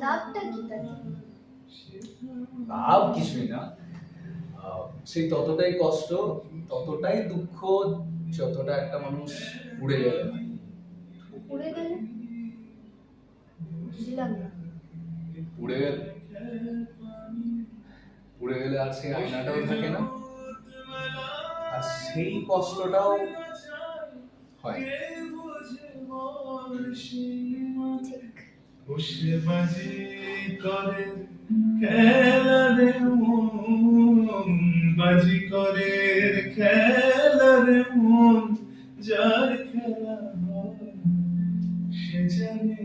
লাভটা কি তাতে? লাভ কিছুই না, সেই ততটাই কষ্ট, ততটাই দুঃখ যতটা একটা মানুষ পুড়ে গেলে হয়। পুড়ে গেলে বুঝলাম না। পুড়ে গেলে পুড়ে গেলে আর সেই আয়নাটাও থাকে না, আর সেই কষ্টটাও হয়। ঠিক। বসে বাজি করে খেলারে মন, বাজি করে খেলারে মন, যার খেলা হয় সে জানে